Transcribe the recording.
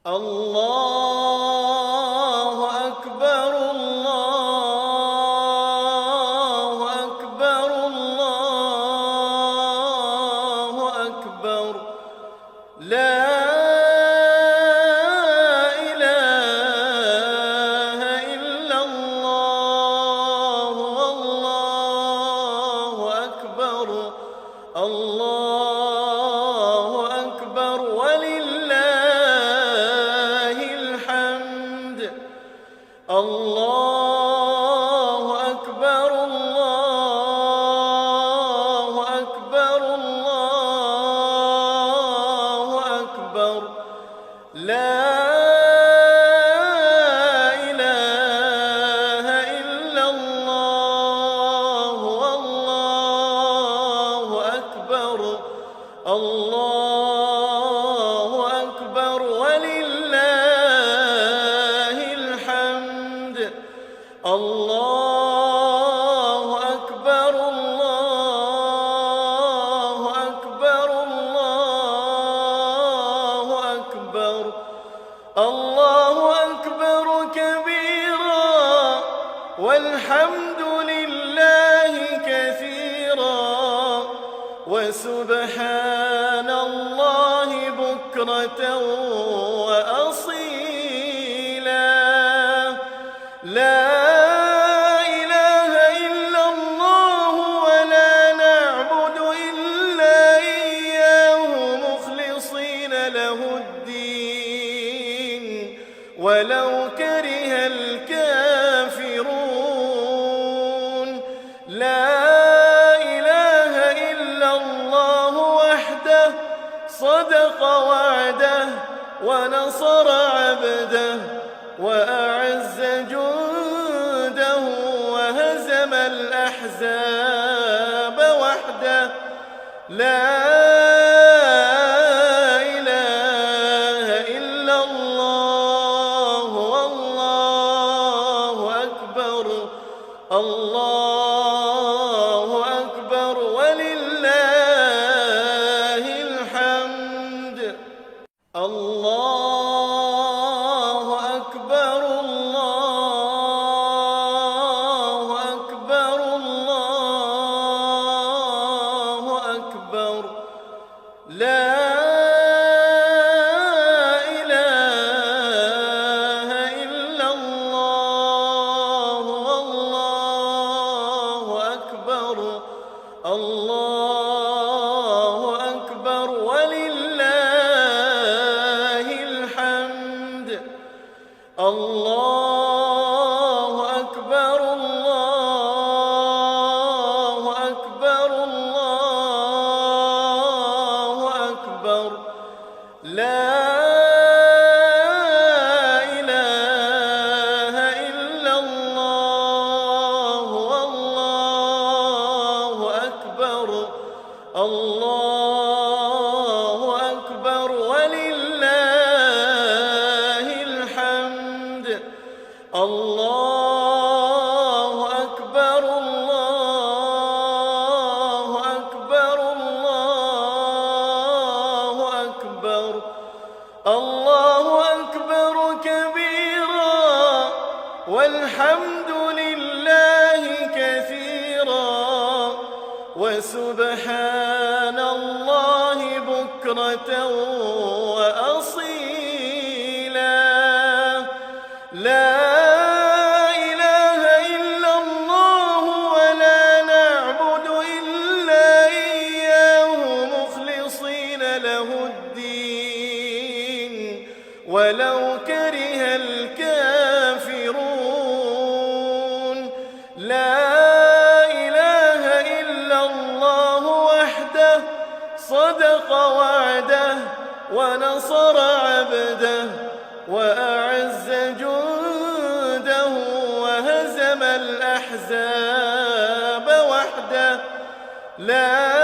الله أكبر الله أكبر الله أكبر لا إله إلا الله والله أكبر الله أكبر ولله الحمد الله أكبر الله أكبر الله أكبر لا إله إلا الله والله أكبر الله أكبر ولله الحمد الله أكبر الله أكبر الله أكبر الله أكبر كبيرا والحمد لله كثيرا وسبحان الله بكرة وأصيلا لا إله إلا الله ولا نعبد إلا إياه مخلصين له الدين ولو كره الكافرون لا إله إلا الله وحده صدق وعده ونصر عبده وأعز جنده وهزم الأحزاب وحده لا إله إلا الله والله أكبر الله أكبر ولله الحمد الله أكبر الله أكبر الله أكبر لا إله إلا الله والله أكبر الله أكبر ولله الحمد الله أكبر الله أكبر الله أكبر لا إله إلا الله والله أكبر الله أكبر ولله الحمد الله أكبر الله أكبر الله أكبر الله أكبر كبيرا والحمد لله كثيرا وسبحان الله بكرة وأصيلا لا إله إلا الله ولا نعبد إلا إياه مخلصين له الدين ولو كره الكافرون لا إله إلا الله وحده صدق وعده ونصر عبده وأعز جنده وهزم الأحزاب وحده لا